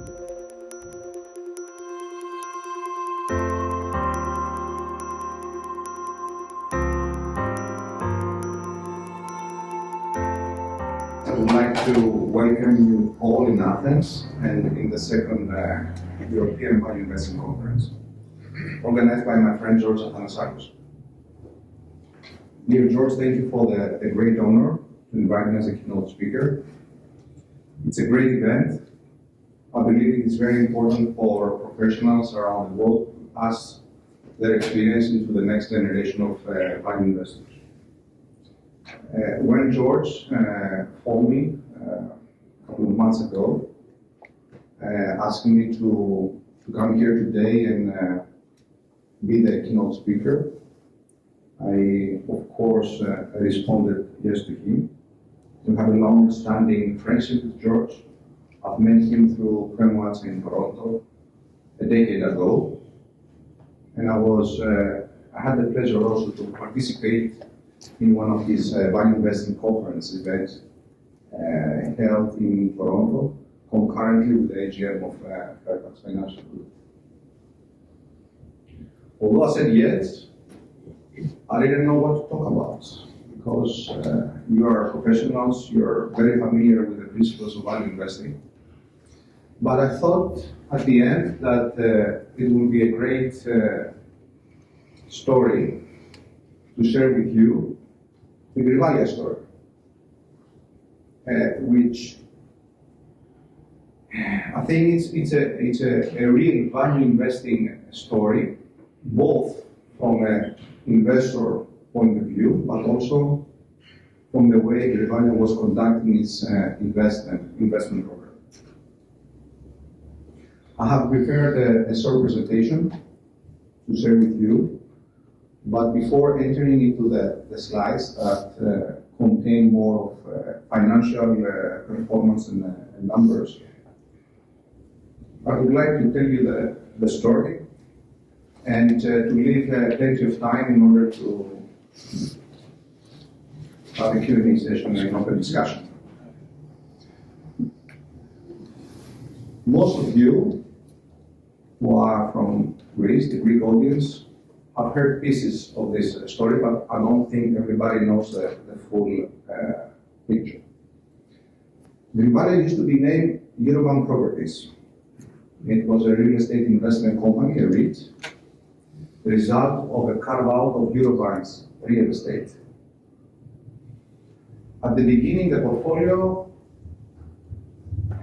I would like to welcome you all in Athens and in the second European Value Investing Conference, organized by my friend George Chryssikos. Dear George, thank you for the great honor to invite me as a keynote speaker. It's a great event. I believe it is very important for professionals around the world to pass their experience into the next generation of value investors. When George phoned me a couple of months ago, asking me to come here today and be the keynote speaker, I, of course, responded yes to him. We have a long-standing friendship with George. I've met him through Keynote in Toronto a decade ago, and I had the pleasure also to participate in one of his value investing conference events held in Toronto, concurrently with the AGM of Fairfax Financial Group. Although I said yes, I didn't know what to talk about, because you are professionals, you're very familiar with the principles of value investing. But I thought at the end that it would be a great story to share with you the Grivalia story, which I think it's a real value investing story, both from an investor point of view, but also from the way Grivalia was conducting its investment program. I have prepared a short presentation to share with you. But before entering into the slides that contain more of financial performance and numbers, I would like to tell you the story and to leave plenty of time in order to have a Q&A session and open discussion. Most of you who are from Greece, the Greek audience, I've heard pieces of this story, but I don't think everybody knows the full picture. Grivalia used to be named Eurobank Properties. It was a real estate investment company, a REIT, the result of a carve-out of Eurobank's real estate. At the beginning, the portfolio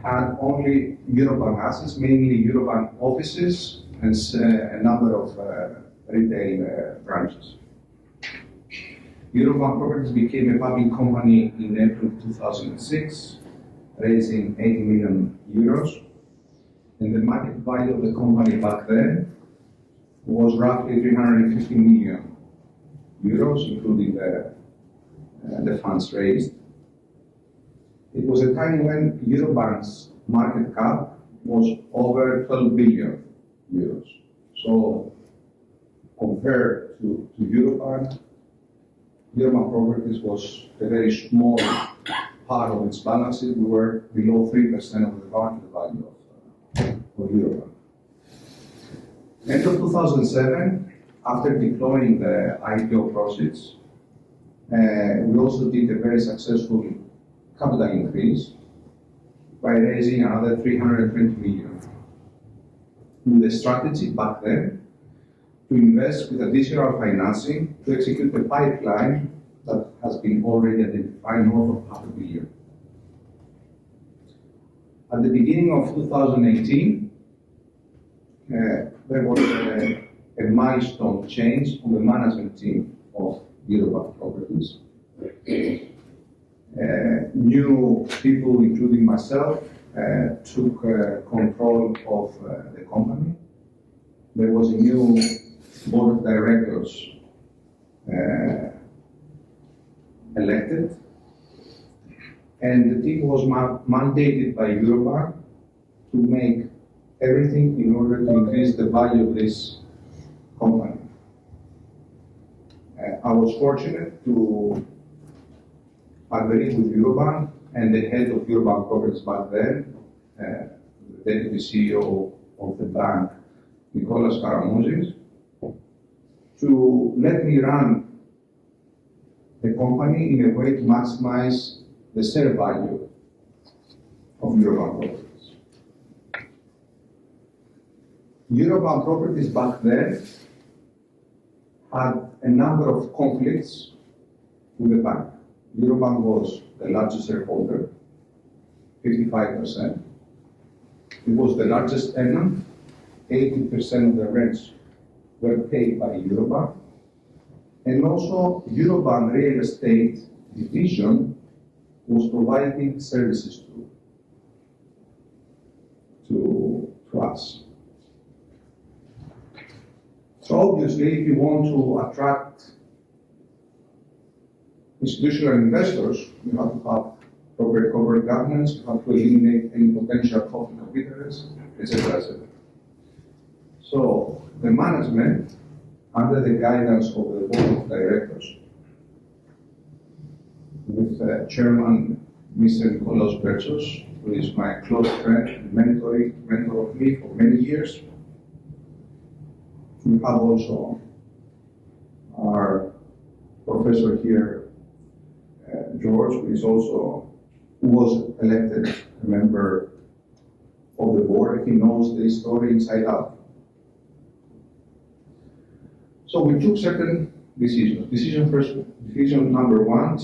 had only Eurobank assets, mainly Eurobank offices and a number of retail branches. Eurobank Properties became a public company in April 2006, raising 80 million euros, and the market value of the company back then was roughly 350 million euros, including the funds raised. It was a time when Eurobank's market cap was over 12 billion euros. So compared to Eurobank Properties was a very small part of its balance sheet. We were below 3% of the market value of Eurobank. End of 2007, after deploying the IPO proceeds, we also did a very successful capital increase by raising another 320 million, with a strategy back then to invest with additional financing to execute the pipeline that has been already identified north of $500 million. At the beginning of 2018, there was a milestone change on the management team of Eurobank Properties. New people, including myself, took control of the company. There was a new board of directors elected, and the team was mandated by Eurobank to make everything in order to increase the value of this company. I was fortunate to agree with Eurobank and the head of Eurobank Properties back then, the deputy CEO of the bank, Nicholas Karamozis, to let me run the company in a way to maximize the share value of Eurobank Properties. Eurobank Properties back then had a number of conflicts with the bank. Eurobank was the largest shareholder, 55%. It was the largest tenant, 80% of the rents were paid by Eurobank. And also, Eurobank Real Estate Division was providing services to us. So obviously, if you want to attract institutional investors, you have to have proper corporate governance, you have to eliminate any potential conflict of interest, etc., etc. So the management, under the guidance of the board of directors, with Chairman Mr. Nikolaos Bertsos, who is my close friend and mentor of me for many years. We have also our professor here, George, who was elected a member of the board. He knows the story inside out. So we took certain decisions. Decision number one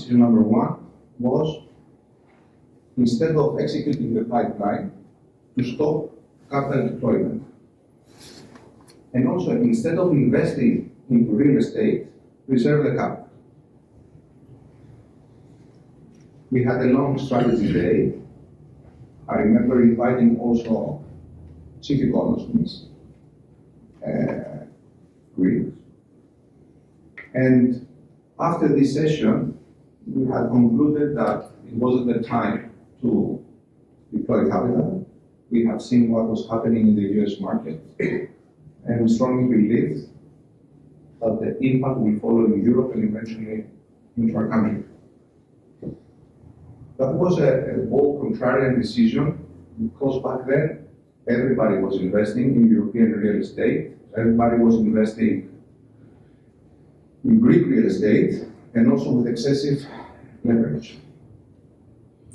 was, instead of executing the pipeline, to stop capital deployment. And also, instead of investing into real estate, preserve the capital. We had a long strategy day. I remember inviting also chief economists, Greeks. And after this session, we had concluded that it wasn't the time to deploy capital. We have seen what was happening in the US market, and we strongly believe that the impact will follow in Europe and eventually into our country. That was a bold contrarian decision, because back then everybody was investing in European real estate, everybody was investing in Greek real estate, and also with excessive leverage.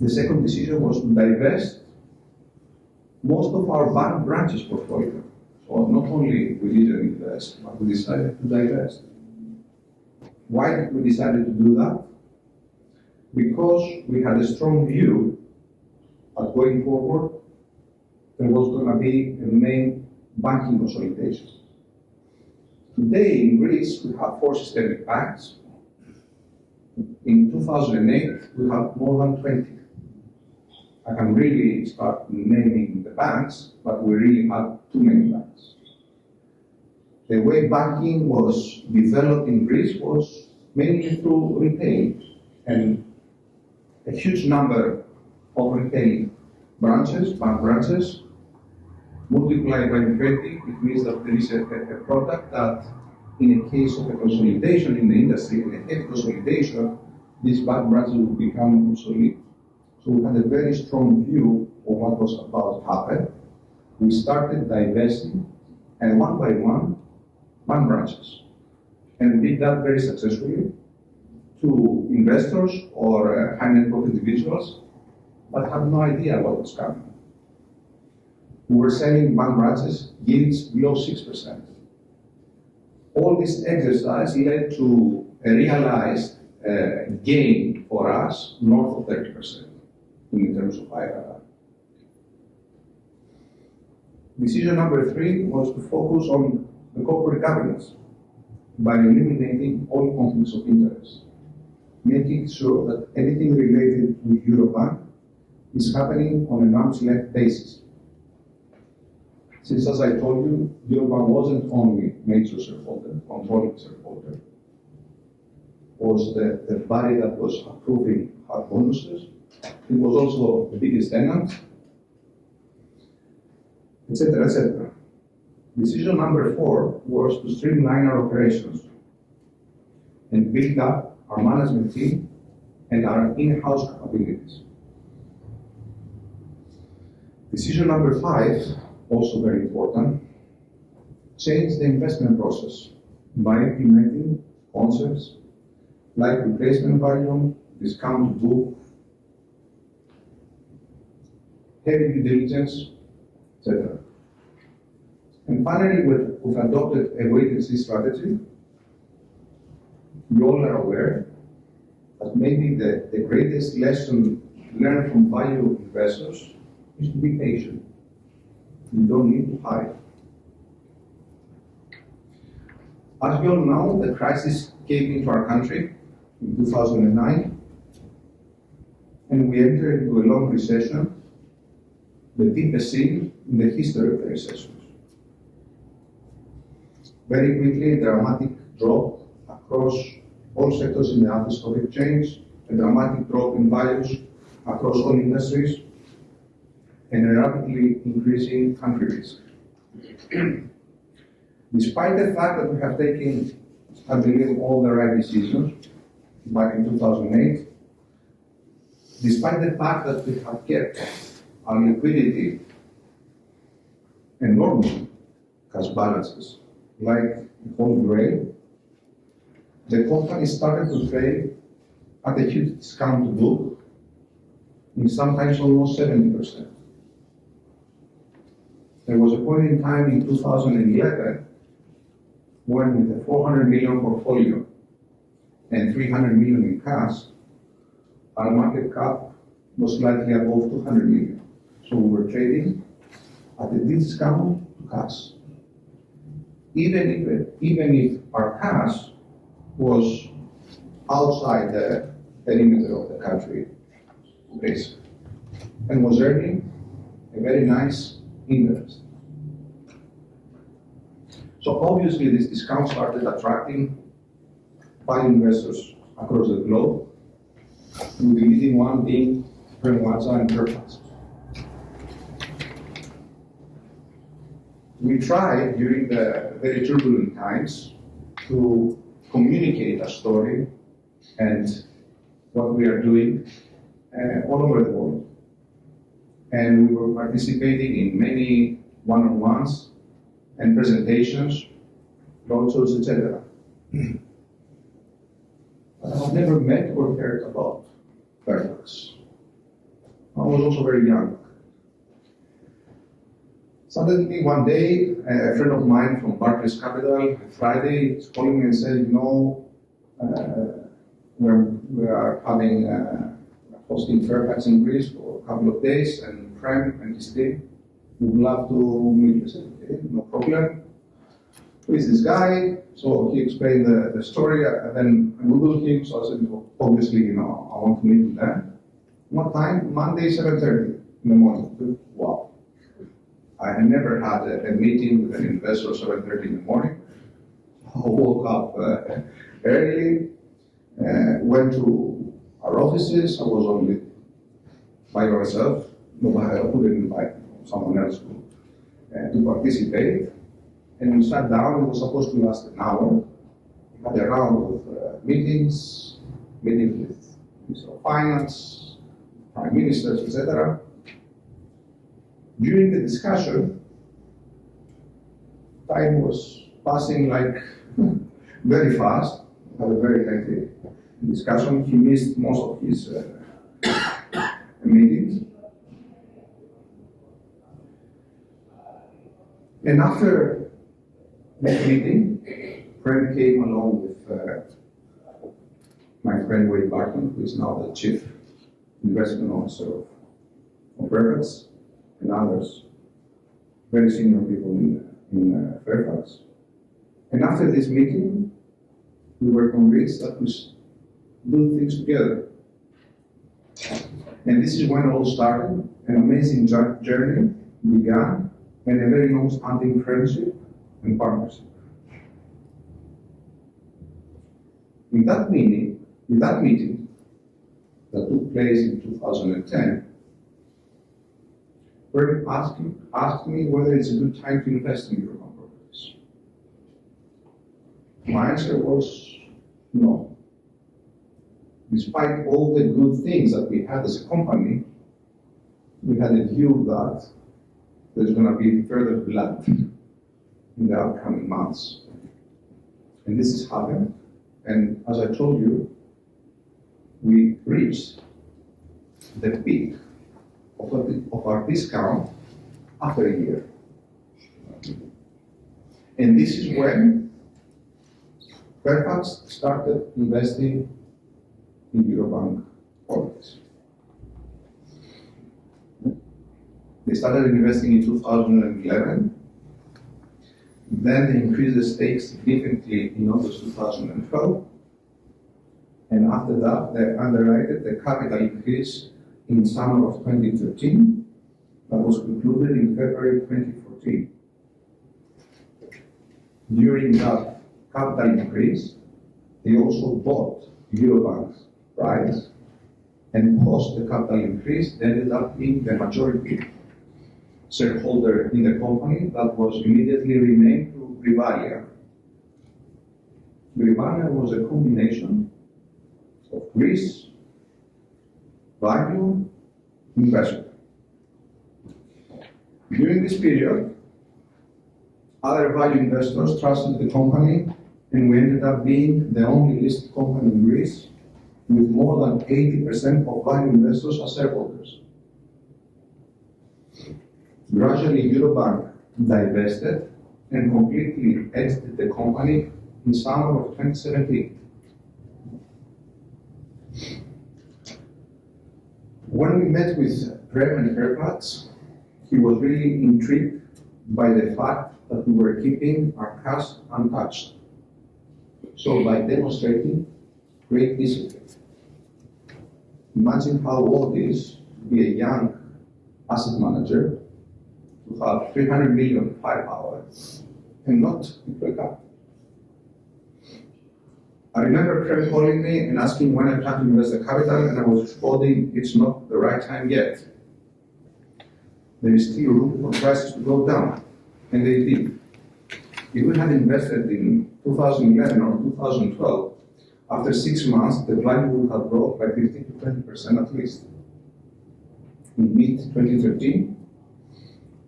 The second decision was to divest most of our bank branches portfolio. So not only we didn't invest, but we decided to divest. Why did we decide to do that? Because we had a strong view that going forward, there was going to be a main banking consolidation. Today in Greece, we have 4 systemic banks. In 2008, we had more than 20. I can really start naming the banks, but we really had too many banks. The way banking was developed in Greece was mainly through retail, and a huge number of retail branches, bank branches, multiplied by 20, it means that there is a product that, in a case of a consolidation in the industry, in a heavy consolidation, these bank branches will become obsolete. So we had a very strong view of what was about to happen. We started divesting, and one by one, bank branches. And we did that very successfully to investors or high net worth individuals, but had no idea what was coming. We were selling bank branches yields below 6%. All this exercise led to a realized gain for us north of 30% in terms of IRR. Decision number 3 was to focus on the corporate governance by eliminating all conflicts of interest, making sure that anything related with Eurobank is happening on an arm's length basis. Since, as I told you, Eurobank wasn't only major shareholder, controlling shareholder, was the body that was approving our bonuses. It was also the biggest tenant, etc., etc. Decision number 4 was to streamline our operations and build up our management team and our in-house capabilities. Decision number 5, also very important, change the investment process by implementing concepts like replacement value, discount to book, heavy due diligence, etc. And finally, we've adopted a wait-and-see strategy. You all are aware that maybe the greatest lesson learned from value investors is to be patient. You don't need to hurry. As you all know, the crisis came into our country in 2009, and we entered into a long recession, the deepest seen in the history of the recessions. Very quickly, a dramatic drop across all sectors in the Athens Stock Exchange, a dramatic drop in values across all industries, and a rapidly increasing country risk. Despite the fact that we have taken, I believe, all the right decisions back in 2008, despite the fact that we have kept our liquidity and normal cash balances like the Holy Grail, the company started to trade at a huge discount to book, in sometimes almost 70%. There was a point in time in 2011 when, with a 400 million portfolio and 300 million in cash, our market cap was slightly above 200 million. So we were trading at a discount to cash. Even if our cash was outside the perimeter of the country risk and was earning a very nice interest. So obviously this discount started attracting value investors across the globe, with the leading one being Grivalia and Fairfax. We tried during the very turbulent times to communicate our story and what we are doing all over the world. And we were participating in many one-on-ones and presentations, roadshows, etc. I've never met or heard about Fairfax. I was also very young. Suddenly one day, a friend of mine from Barclays Capital, Friday, is calling me and said, we are hosting Fairfax in Greece for a couple of days, and Prem and his team would love to meet you. I said, okay, no problem. Who is this guy? So he explained the story, and then I Googled him, so I said, well, obviously, I want to meet him there. What time? Monday, 7:30 in the morning. Wow. I had never had a meeting with an investor at 7:30 in the morning. I woke up early, went to our offices. I was only by myself. Nobody, I couldn't invite someone else to participate. And we sat down. It was supposed to last an hour. We had a round of meetings with Minister of Finance, Prime Ministers, etc. During the discussion, time was passing like very fast. We had a very lengthy discussion. He missed most of his meetings. And after that meeting, Fred came along with my friend Wade Barton, who is now the Chief Investment Officer of Fairfax, and others, very senior people in Fairfax. And after this meeting, we were convinced that we should do things together. And this is when it all started. An amazing journey began, and a very long-standing friendship and partnership. In that meeting that took place in 2010, Fred asked me whether it's a good time to invest in Eurobank properties. My answer was no. Despite all the good things that we had as a company, we had a view that there's going to be further blood in the upcoming months. And this has happened. And as I told you, we reached the peak of our discount after a year. And this is when Fairfax started investing in Eurobank holdings. They started investing in 2011. Then they increased the stakes significantly in August 2012. And after that, they underwrote the capital increase in summer of 2013 that was concluded in February 2014. During that capital increase, they also bought Eurobank's rights, and post the capital increase, they ended up being the majority shareholder in the company that was immediately renamed to Grivalia. Grivalia was a combination of Greece, value, investment. During this period, other value investors trusted the company, and we ended up being the only listed company in Greece with more than 80% of value investors as shareholders. Gradually, Eurobank divested and completely exited the company in summer of 2017. When we met with Prem and Fairfax, he was really intrigued by the fact that we were keeping our cash untouched. So by demonstrating great discipline. Imagine how old it is to be a young asset manager to have 300 million firepower and not deploy capital. I remember Prem calling me and asking when I plan to invest the capital, and I was responding, it's not the right time yet. There is still room for prices to go down, and they did. If we had invested in 2011 or 2012, after 6 months, the value would have grown by 15 to 20% at least. In mid-2013,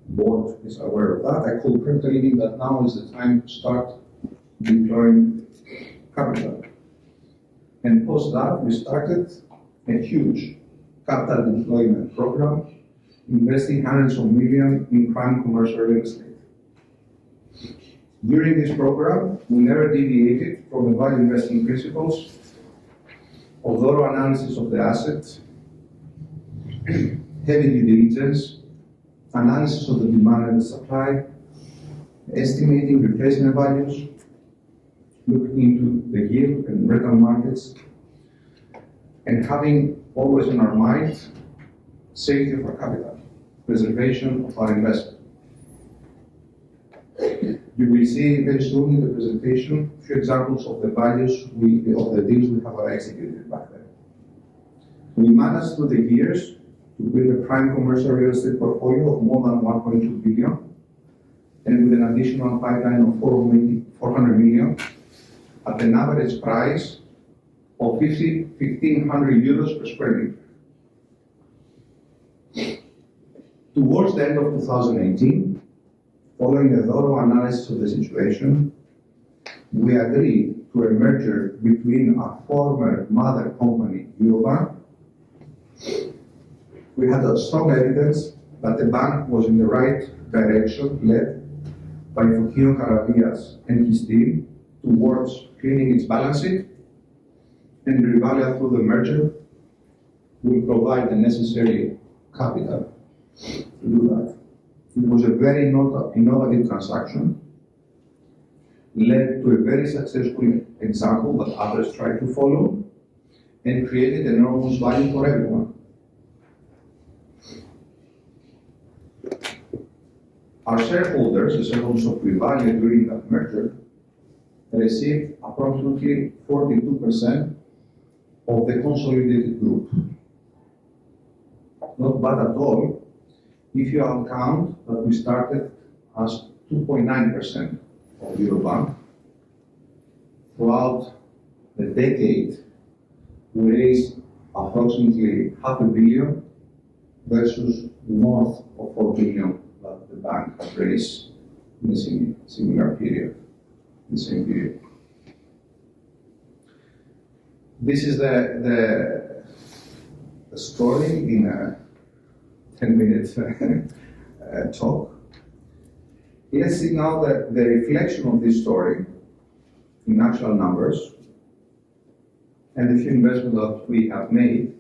board is aware of that. I called Prem telling him that now is the time to start deploying capital. And post that, we started a huge capital deployment program, investing hundreds of millions in prime commercial real estate. During this program, we never deviated from the value investing principles of thorough analysis of the assets, heavy due diligence, analysis of the demand and the supply, estimating replacement values, looking into the yield and rental markets, and having always in our mind safety of our capital, preservation of our investment. You will see very soon in the presentation a few examples of the values of the deals we have executed back then. We managed through the years to build a prime commercial real estate portfolio of more than 1.2 billion, and with an additional pipeline of 400 million at an average price of 1,500 euros per square meter. Towards the end of 2018, following a thorough analysis of the situation, we agreed to a merger between our former mother company, Eurobank. We had a strong evidence that the bank was in the right direction, led by Fokion Karavias and his team, towards cleaning its balance sheet, and Grivalia, through the merger, will provide the necessary capital to do that. It was a very innovative transaction, led to a very successful example that others tried to follow, and created enormous value for everyone. Our shareholders, the shareholders of Grivalia during that merger, received approximately 42% of the consolidated group. Not bad at all, if you account that we started as 2.9% of Eurobank. Throughout the decade, we raised approximately $500 million versus north of 4 billion that the bank had raised in the similar period, in the same period. This is the story in a 10-minute talk. Let's see now the reflection of this story in actual numbers and the few investments that we have made.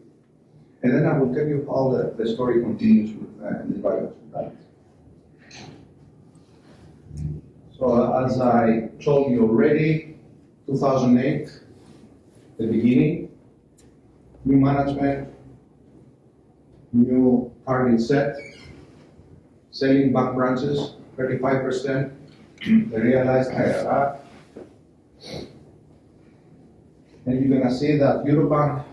And then I will tell you how the story continues with the various results. So as I told you already, 2008, the beginning, new management, new target set, selling back branches, 35%, the realized IRR. And you're going to see that Eurobank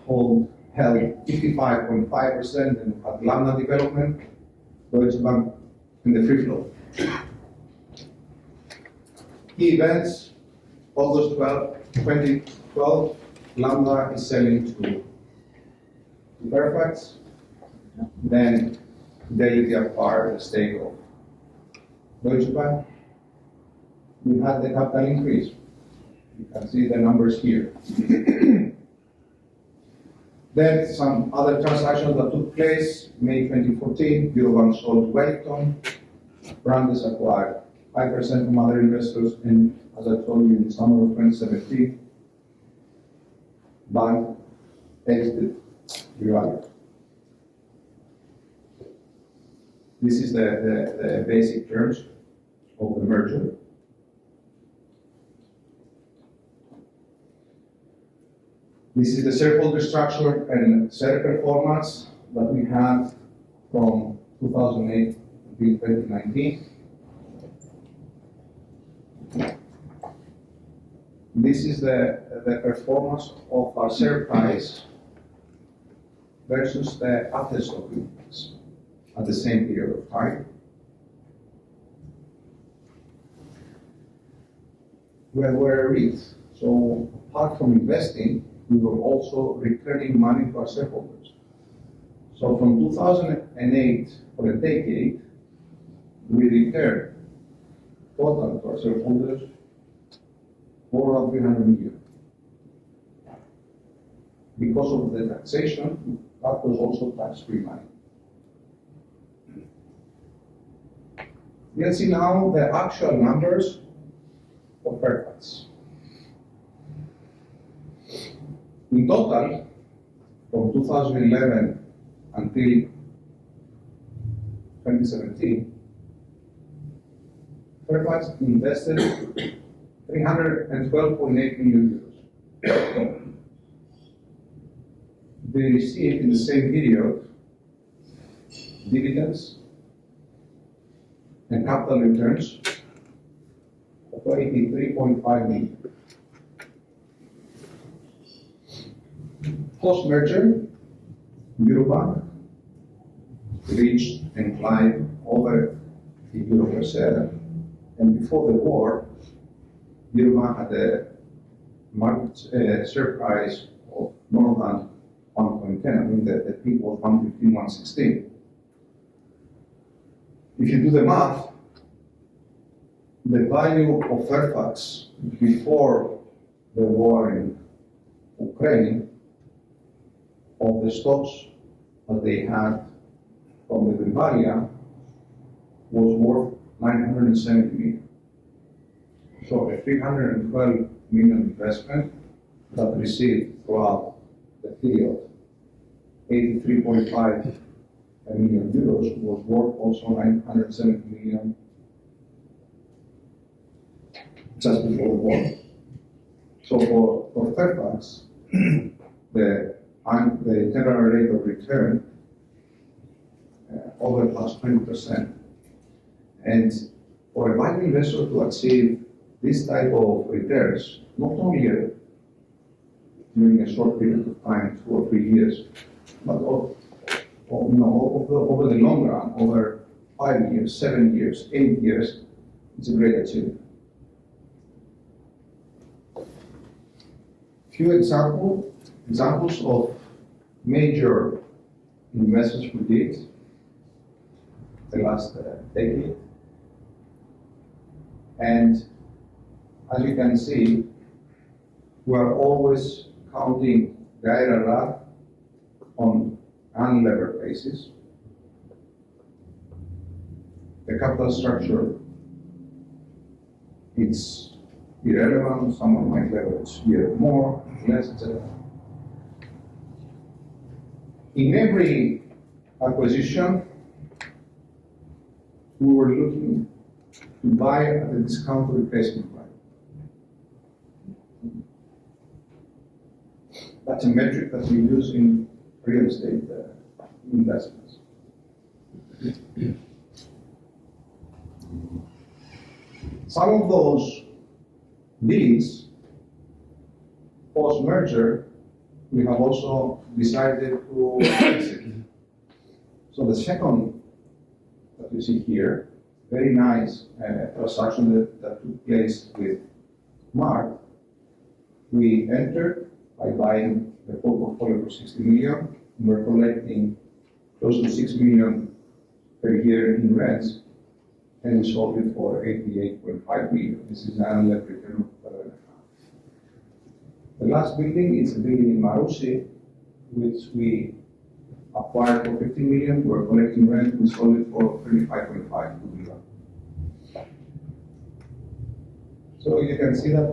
held 55.5% and had Lambda development, Deutsche Bank in the free float. Key events, August 12, 2012, Lambda is selling to Fairfax. Then they acquired the stake of Deutsche Bank. We had the capital increase. You can see the numbers here. Then some other transactions that took place. May 2014, Eurobank sold Wellington. Brandes acquired 5% from other investors, and as I told you, in the summer of 2017, Bank exited Grivalia. This is the basic terms of the merger. This is the shareholder structure and share performance that we had from 2008 until 2019. This is the performance of our share price versus the Athens stock index at the same period of time. We were a REIT, so apart from investing, we were also returning money to our shareholders. So from 2008, for a decade, we returned total to our shareholders more than 300 million. Because of the taxation, that was also tax-free money. Let's see now the actual numbers of Fairfax. In total, from 2011 until 2017, Fairfax invested 312.8 million euros. They received in the same period dividends and capital returns of 83.5 million. Post-merger, Eurobank reached and climbed over €1 per share, and before the war, Eurobank had a market share price of more than 1.10. I mean, the peak was 115, 116. If you do the math, the value of Fairfax before the war in Ukraine, of the stocks that they had from the Grivalia, was worth 970 million. So a 312 million investment that received throughout the period 83.5 million euros was worth also 970 million just before the war. So for Fairfax, the internal rate of return over plus 20%. And for a value investor to achieve this type of returns, not only during a short period of time, 2 or 3 years, but over the long run, over 5 years, 7 years, 8 years, it's a great achievement. Few examples of major investments we did the last decade. And as you can see, we are always counting the IRR on unlevered basis. The capital structure, it's irrelevant. Someone might leverage here more, less, etc. In every acquisition, we were looking to buy at a discount to replacement value. That's a metric that we use in real estate investments. Some of those deals, post-merger, we have also decided to exit. So the second that you see here, very nice transaction that took place with Mark. We entered by buying the full portfolio for 60 million. We're collecting close to 6 million per year in rents, and we sold it for 88.5 million. This is an unlevered return of 12.5. The last building is a building in Marousi, which we acquired for 50 million. We're collecting rent. We sold it for 35.5 million. So you can see that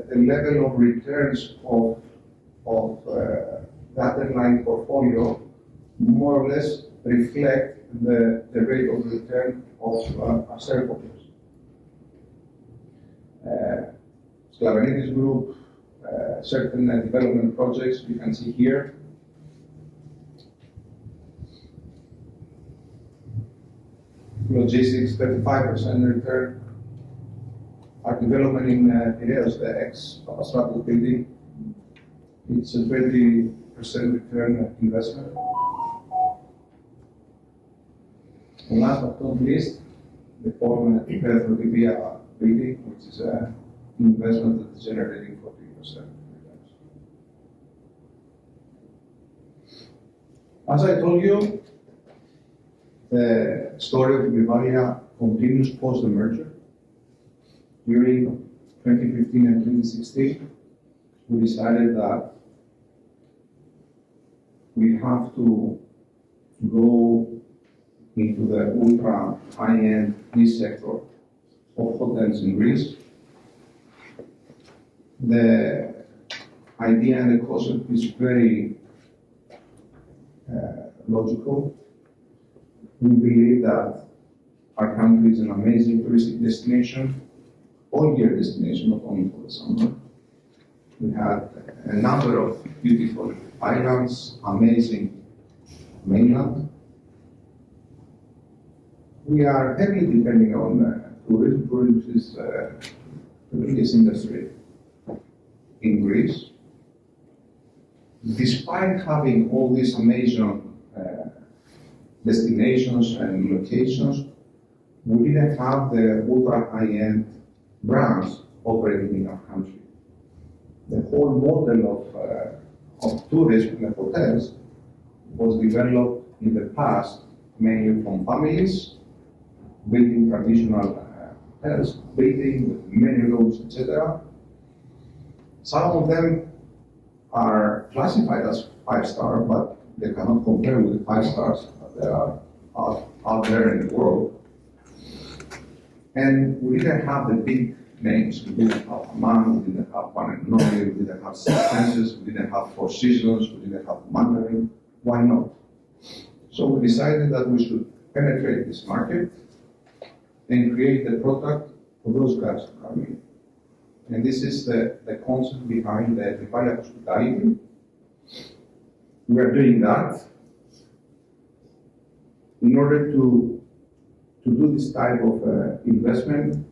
the level of returns of the underlying portfolio more or less reflect the rate of return of our shareholders. Sklavenidis Group, certain development projects you can see here. Logistics, 35% return. Our development in Piraeus, the ex-Papastratos building, it's a 20% return investment. And last but not least, the former Grivalia building, which is an investment that is generating 40% returns. As I told you, the story of Grivalia continues post the merger. During 2015 and 2016, we decided that we have to go into the ultra high-end niche sector of hotels in Greece. The idea and the concept is very logical. We believe that our country is an amazing touristic destination, all-year destination, not only for the summer. We have a number of beautiful islands, amazing mainland. We are heavily depending on tourism. Tourism is the biggest industry in Greece. Despite having all these amazing destinations and locations, we didn't have the ultra high-end brands operating in our country. The whole model of tourism in the hotels was developed in the past mainly from families building traditional hotels, building with many rooms, etc. Some of them are classified as 5-star, but they cannot compare with the 5 stars that are out there in the world. And we didn't have the big names. We didn't have Amman, we didn't have One and Only, we didn't have Six Senses, we didn't have Four Seasons, we didn't have Mandarin. Why not? So we decided that we should penetrate this market and create the product for those guys to come in. And this is the concept behind the Grivalia hospitality. We are doing that in order to do this type of investment.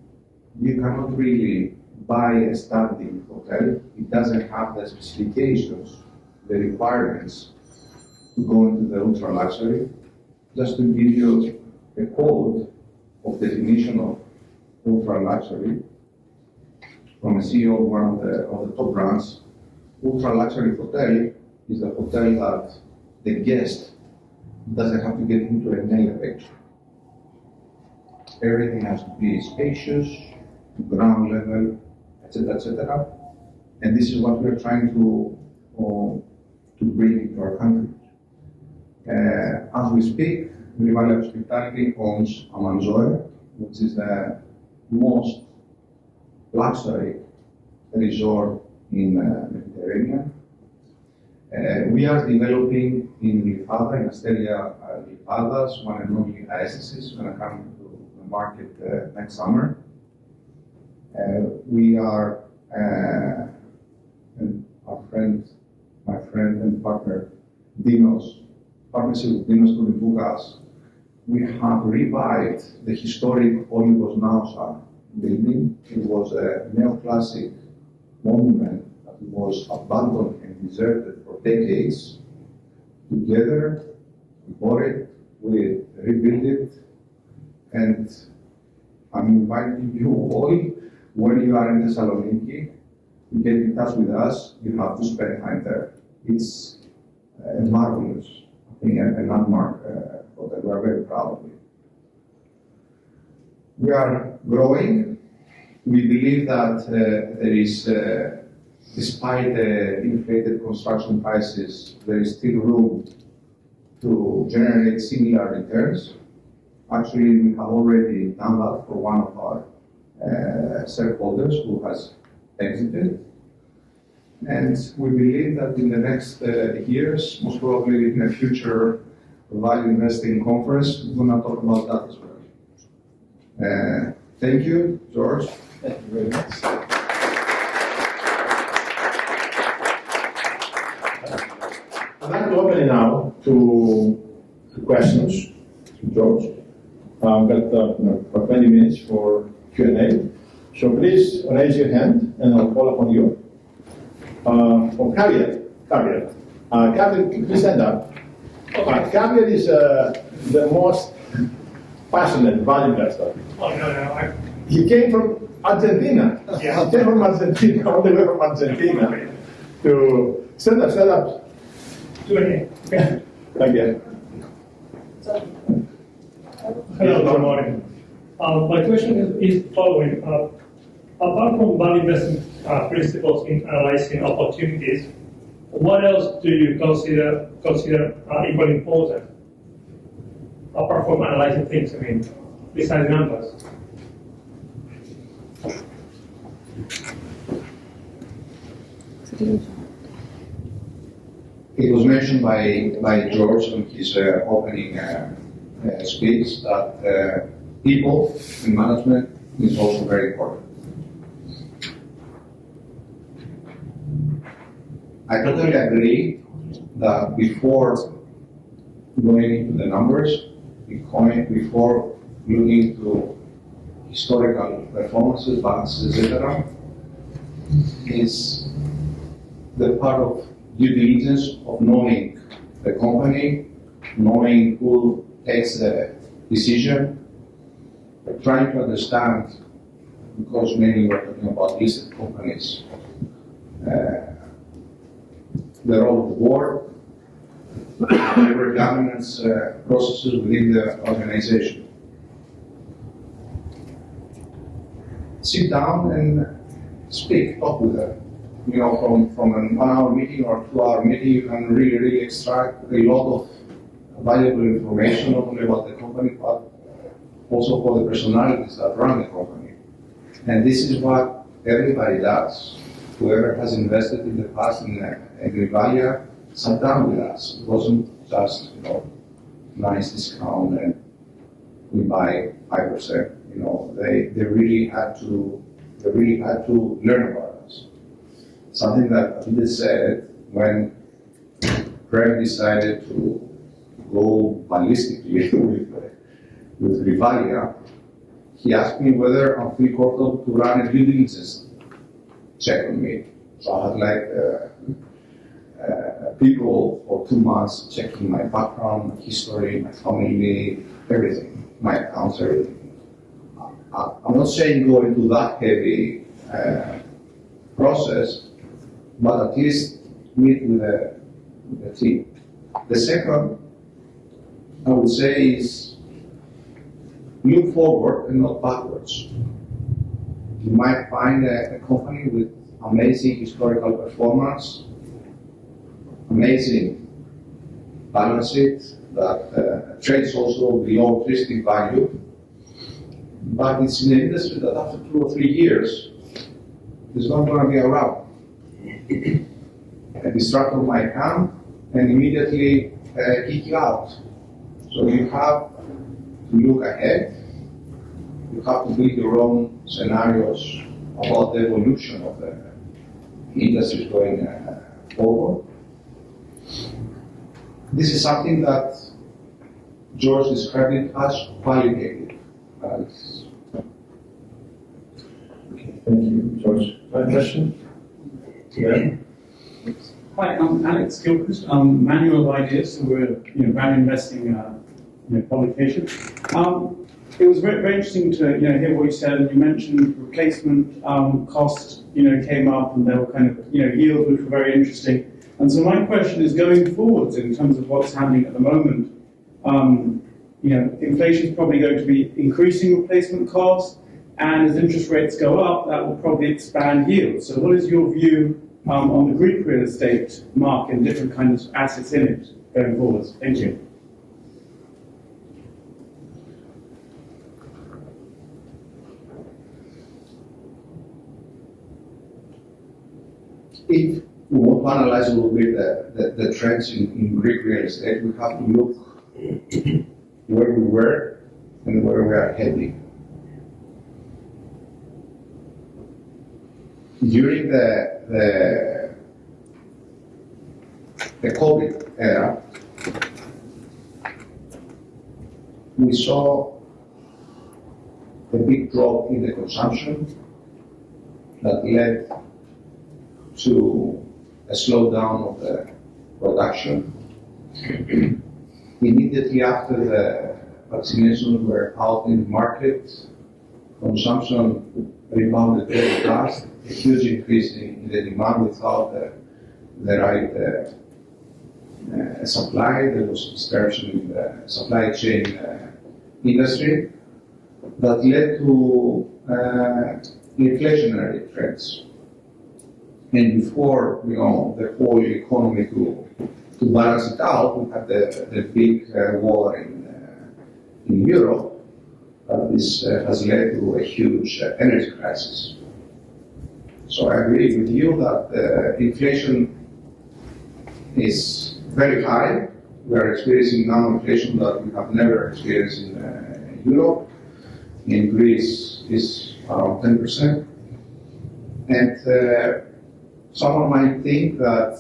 You cannot really buy a standing hotel. It doesn't have the specifications, the requirements to go into the ultra luxury. Just to give you a code of definition of ultra luxury from a CEO of one of the top brands, ultra luxury hotel is a hotel that the guest doesn't have to get into an elevator. everything has to be spacious, ground level, etc., etc. And this is what we're trying to bring into our country. As we speak, Grivalia Hospitality owns Amanzoe, which is the most luxury resort in the Mediterranean. We are developing in Lipara, in Asteria Lipadas, one and only Aesthesis, going to come to the market next summer. We are, and my friend and partner, Dinos, partnership with Dinos Koulimpoukas, we have revived the historic Olympos Nausa building. It was a neoclassic monument that was abandoned and deserted for decades. Together, we bought it, we rebuilt it, and I'm inviting you all, when you are in Thessaloniki, to get in touch with us. You have to spend time there. It's marvelous, I think, a landmark that we are very proud of it. We are growing. We believe that there is, despite the inflated construction prices, there is still room to generate similar returns. Actually, we have already done that for one of our shareholders who has exited. And we believe that in the next years, most probably in a future value investing conference, we're going to talk about that as well. Thank you, George. Thank you very much. I'd like to open it now to questions to George. I've got for 20 minutes for Q&A. So please raise your hand and I'll call upon you. For Javier, please stand up. Javier is the most passionate value investor. Oh, no. He came from Argentina. Yeah. He came from Argentina, all the way from Argentina to stand up. Q&A. Okay. Again. Hello, good morning. My question is following. Apart from value investing principles in analyzing opportunities, what else do you consider equally important? Apart from analyzing things, besides numbers. It was mentioned by George in his opening speech that people in management is also very important. I totally agree that before going into the numbers, before looking into historical performances, balances, etc., is the part of due diligence of knowing the company, knowing who takes the decision, trying to understand, because mainly we're talking about listed companies, the role of the board, the governance processes within the organization. Sit down and speak, talk with them. From an 1 hour meeting or 2 hour meeting, you can really extract a lot of valuable information, not only about the company, but also for the personalities that run the company. And this is what everybody does. Whoever has invested in the past in Grivalia sat down with us. It wasn't just, nice discount and we buy 5%. They really had to learn about us. Something that Peter said when Prem decided to go ballistically with Grivalia, he asked me whether I feel comfortable to run a due diligence check on me. So I had people for 2 months checking my background, my history, my family, everything, my accounts, everything. I'm not saying go into that heavy process, but at least meet with the team. The second, I would say, is look forward and not backwards. You might find a company with amazing historical performance, amazing balance sheet that trades also below intrinsic value, but it's in an industry that after 2 or 3 years is not going to be around. A disruptor might come and immediately kick you out. So you have to look ahead. You have to build your own scenarios about the evolution of the industry going forward. This is something that George described as qualitative analysis. Okay, thank you, George. One question? Yeah. Hi, I'm Alex Gilchrist. I'm Manual of Ideas, so we're value investing publication. It was very, very interesting to hear what you said, and you mentioned replacement cost came up, and there were kind of yields which were very interesting. And so my question is, going forwards in terms of what's happening at the moment, inflation is probably going to be increasing replacement costs, and as interest rates go up, that will probably expand yields. So what is your view on the Greek real estate market and different kinds of assets in it going forwards? Thank you. If we want to analyze a little bit the trends in Greek real estate, we have to look where we were and where we are heading. During the COVID era, we saw a big drop in the consumption that led to a slowdown of the production. Immediately after the vaccinations were out in the market, consumption rebounded very fast, a huge increase in the demand without the right supply. There was disruption in the supply chain industry that led to inflationary trends. And before the whole economy to balance it out, we had the big war in Europe. This has led to a huge energy crisis. So I agree with you that inflation is very high. We are experiencing now inflation that we have never experienced in Europe. In Greece, is around 10%. And someone might think that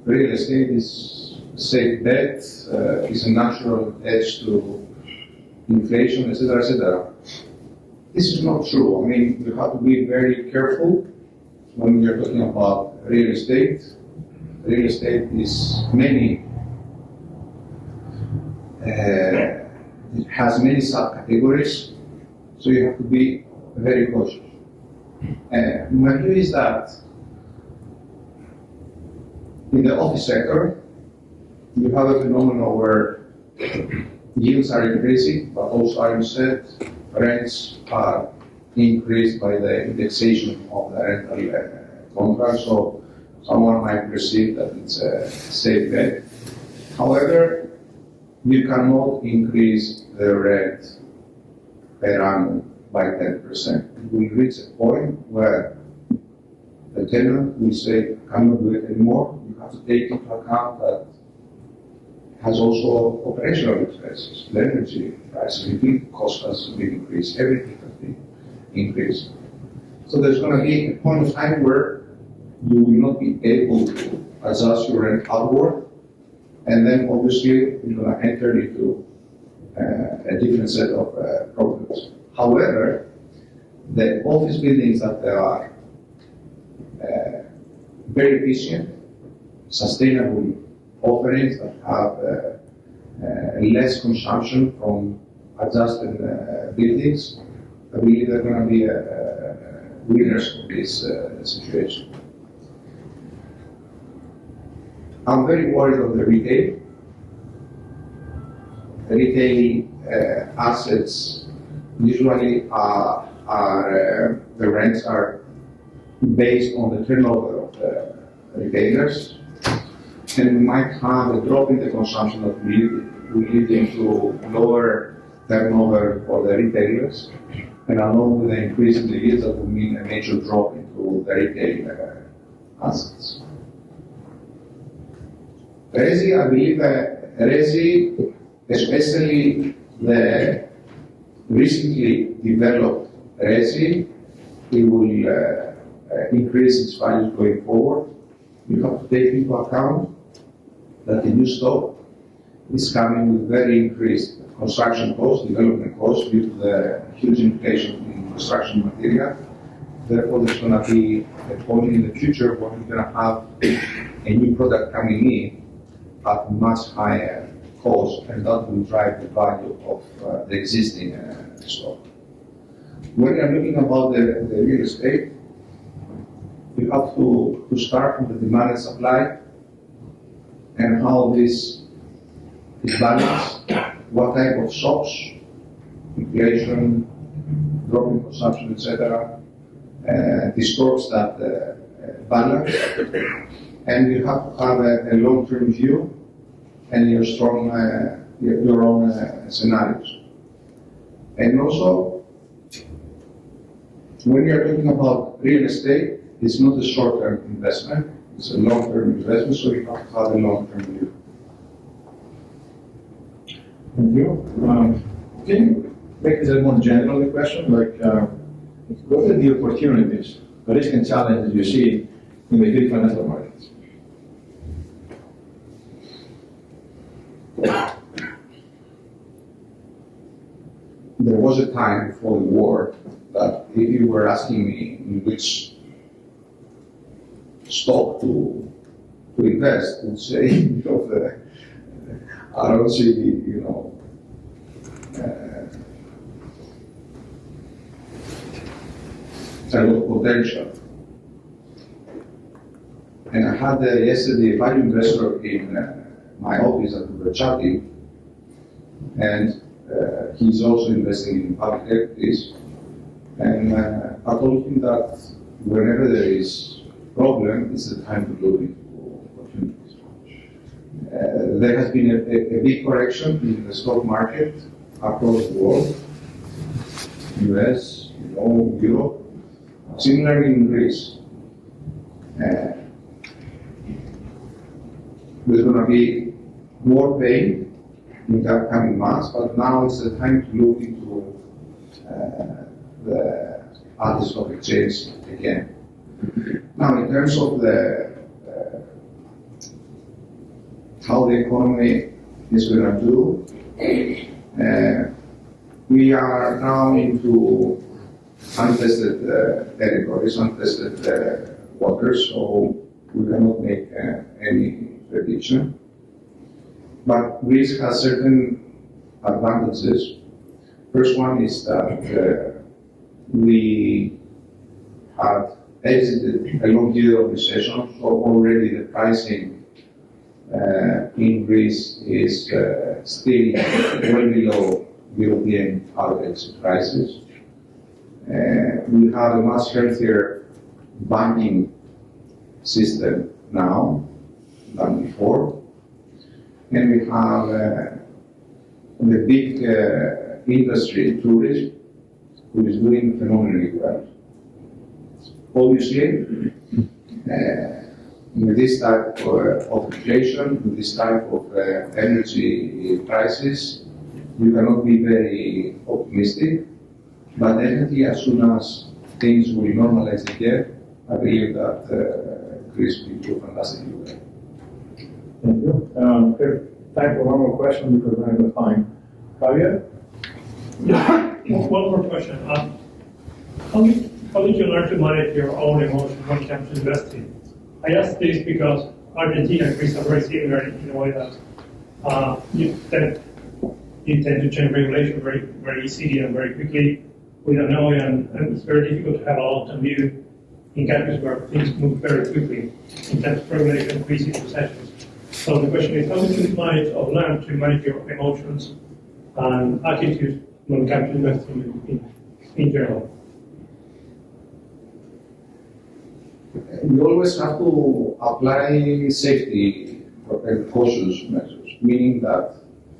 real estate is a safe bet, is a natural edge to inflation, etc., etc. This is not true. I mean, you have to be very careful when you're talking about real estate. Real estate is it has many subcategories, so you have to be very cautious. My view is that in the office sector, you have a phenomenon where yields are increasing, but also, as you said, rents are increased by the indexation of the rental contract. So someone might perceive that it's a safe bet. However, you cannot increase the rent per annum by 10%. It will reach a point where the tenant will say, I cannot do it anymore. You have to take into account that it has also operational expenses, the energy price, the cost has been increased, everything has been increased. So there's going to be a point of time where you will not be able to adjust your rent upward, and then obviously you're going to enter into a different set of problems. However, the office buildings that are very efficient, sustainable offerings that have less consumption from adjusted buildings, I believe they're going to be winners of this situation. I'm very worried of the retail. The retail assets usually the rents are based on the turnover of the retailers, and we might have a drop in the consumption that will lead into lower turnover for the retailers, and along with the increase in the yields, that will mean a major drop into the retail assets. Resi, I believe that Resi, especially the recently developed Resi, it will increase its value going forward. You have to take into account that the new stock is coming with very increased construction costs, development costs due to the huge inflation in construction material. Therefore, there's going to be a point in the future where we're going to have a new product coming in at much higher cost, and that will drive the value of the existing stock. When you're looking about the real estate, you have to start from the demand and supply and how this is balanced, what type of shocks, inflation, drop in consumption, etc., distorts that balance, and you have to have a long-term view and your own scenarios. And also, when you're talking about real estate, it's not a short-term investment, it's a long-term investment, so you have to have a long-term view. Thank you. Can you make this a more general question? Like, what are the opportunities, the risk and challenges you see in the Greek financial markets? There was a time before the war that if you were asking me in which stock to invest, I would say, I don't see, a lot of potential. And I had yesterday a value investor in my office that we were chatting, and he's also investing in public equities. And I told him that whenever there is problem, it's the time to look into opportunities. There has been a big correction in the stock market across the world, US, Europe, similarly in Greece. There's going to be more pain in the upcoming months, but now it's the time to look into the Athens stock exchange again. Now, in terms of how the economy is going to do, we are now into untested territories, untested waters, so we cannot make any prediction. But Greece has certain advantages. First one is that we had exited a long year of recession, so already the pricing in Greece is still well below European average prices. We have a much healthier banking system now than before, and we have the big industry, tourism, who is doing phenomenally well. Obviously, with this type of inflation, with this type of energy prices, you cannot be very optimistic, but definitely as soon as things will normalize again, I believe that Greece will do fantastically well. Thank you. Okay, time for one more question because we're out of time. Javier? One more question. How did you learn to manage your own emotions when it comes to investing? I ask this because Argentina and Greece are very similar in a way that you tend to change regulation very easily and very quickly without knowing, and it's very difficult to have a long-term view in countries where things move very quickly in terms of regulation, increasing recessions. So the question is, how did you manage or learn to manage your emotions and attitudes when it comes to investing in general? We always have to apply safety and cautious measures, meaning that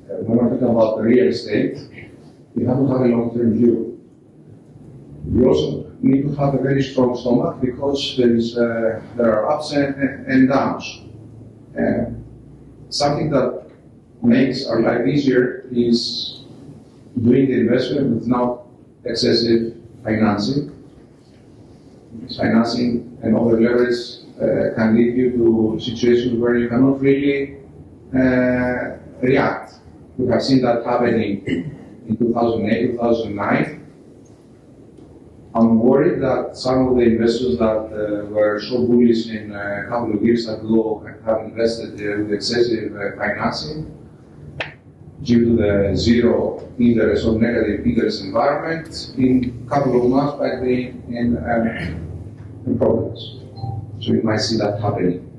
when we're talking about real estate, we have to have a long-term view. We also need to have a very strong stomach because there are ups and downs. Something that makes our life easier is doing the investment without excessive financing. Financing and over leverage can lead you to situations where you cannot really react. We have seen that happening in 2008, 2009. I'm worried that some of the investors that were so bullish in a couple of years ago and have invested with excessive financing due to the zero interest or negative interest environment, in a couple of months might be in problems. So we might see that happening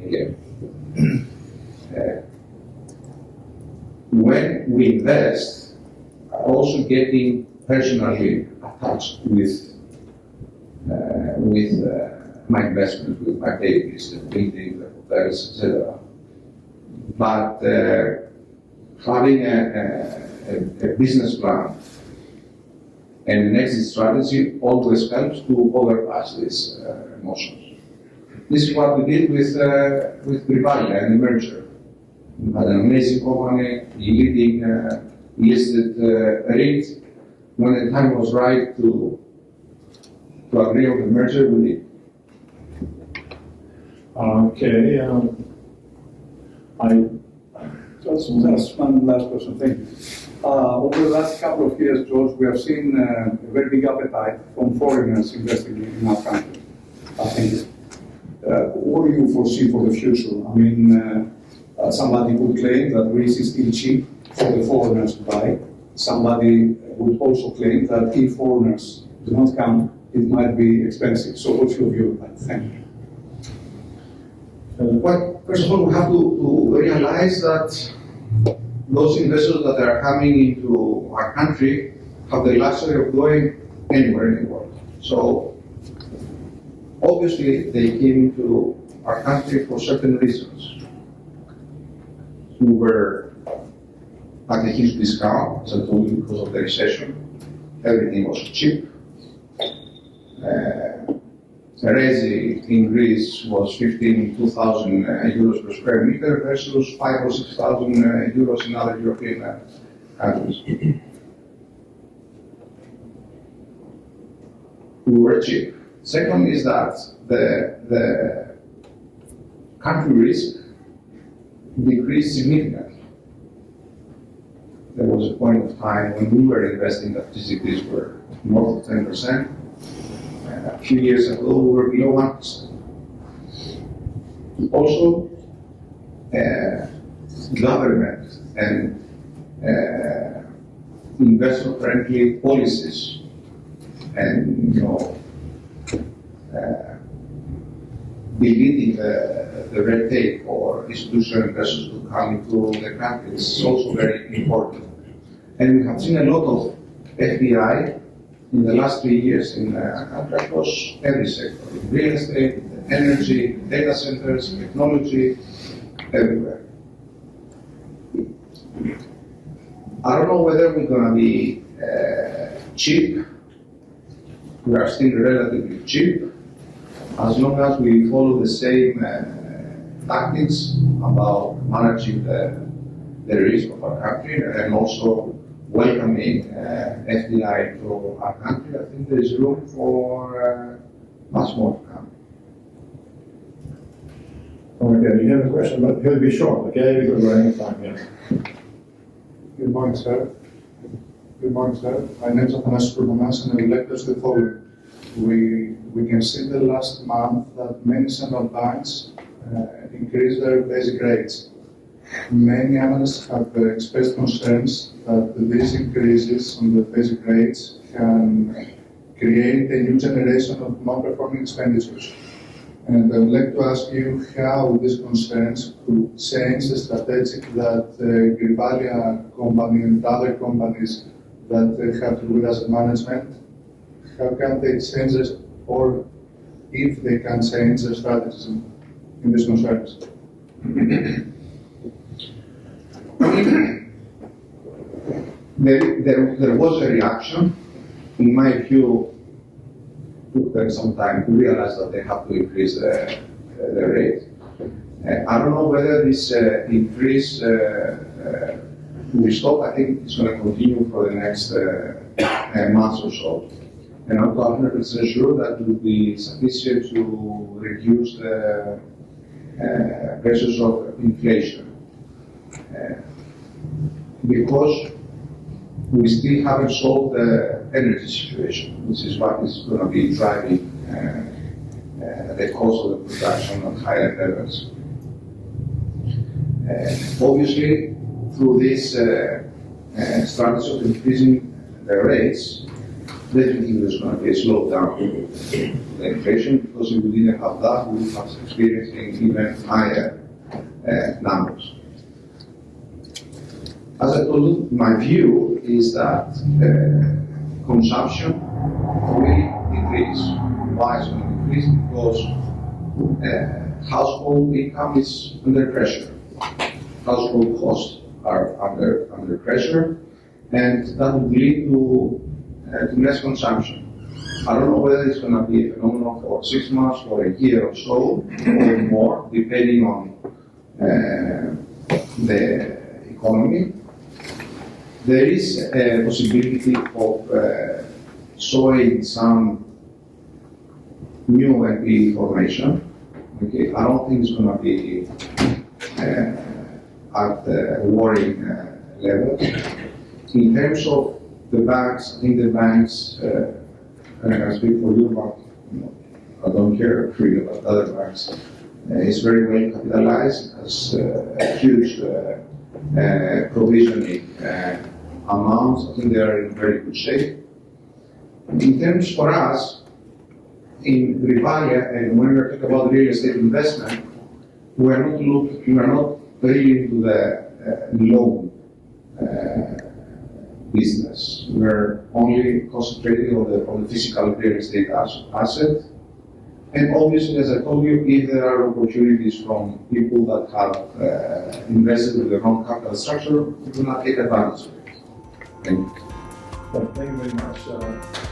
again. When we invest, also getting personally attached with my investments, with my babies, the building, the hotels, etc. But having a business plan and an exit strategy always helps to overpass these emotions. This is what we did with Grivalia and the merger. We had an amazing company, leading listed REIT. When the time was right to agree on the merger, we did. Okay. Just one last question. Thank you. Over the last couple of years, George, we have seen a very big appetite from foreigners investing in our country. Thank you. What do you foresee for the future? I mean, somebody would claim that Greece is still cheap for the foreigners to buy. Somebody would also claim that if foreigners do not come, it might be expensive. So what's your view on that? Thank you. Well, first of all, we have to realize that those investors that are coming into our country have the luxury of going anywhere in the world. So, obviously, they came into our country for certain reasons. We were at a huge discount, as I told you, because of the recession. Everything was cheap. Resi in Greece was 2,000 euros per square meter versus 5,000 or 6,000 euros in other European countries. We were cheap. Second is that the country risk decreased significantly. There was a point of time when we were investing that GDPs were north of 10%. A few years ago, we were below 1%. Also, government and investor-friendly policies and, deleting the red tape for institutional investors to come into the country is also very important. And we have seen a lot of FDI in the last 3 years in our country across every sector, in real estate, in energy, in data centers, technology, everywhere. I don't know whether we're going to be cheap. We are still relatively cheap, as long as we follow the same tactics about managing the risk of our country and also welcoming FDI to our country. I think there is room for much more to come. Okay, you have a question, but he'll be short, okay? Because we're running out of time, yes. Good morning, sir. Good morning, sir. My name is Athens, and I would like to ask the following. We can see the last month that many central banks increased their basic rates. Many analysts have expressed concerns that these increases on the basic rates can create a new generation of non-performing expenditures. And I would like to ask you how these concerns could change the strategy that Grivalia company and other companies that they have to do with asset management, how can they change this, or if they can change their strategies in these concerns? There was a reaction. In my view, it took them some time to realize that they have to increase the rate. I don't know whether this increase will stop. I think it's going to continue for the next months or so. And I'm 100% sure that will be sufficient to reduce the pressures of inflation. Because we still haven't solved the energy situation, which is what is going to be driving the cost of the production at higher levels. Obviously, through this strategy of increasing the rates, definitely there's going to be a slowdown in the inflation, because if we didn't have that, we would have experiencing even higher numbers. As I told you, my view is that consumption will decrease. Why is it going to decrease? Because household income is under pressure. Household costs are under pressure, and that will lead to less consumption. I don't know whether it's going to be a phenomenon for 6 months or a year or so, or more, depending on the economy. There is a possibility of showing some new NPE formation. Okay, I don't think it's going to be at the worrying level. In terms of the banks, I think the banks, and I can speak for Eurobank, I don't care really about other banks, is very well capitalized, has a huge provisioning amounts. I think they are in very good shape. In terms for us, in Grivalia, and when we're talking about real estate investment, we are not really into the loan business. We're only concentrating on the physical real estate asset. And obviously, as I told you, if there are opportunities from people that have invested with their own capital structure, we do not take advantage of it. Thank you. Thank you very much.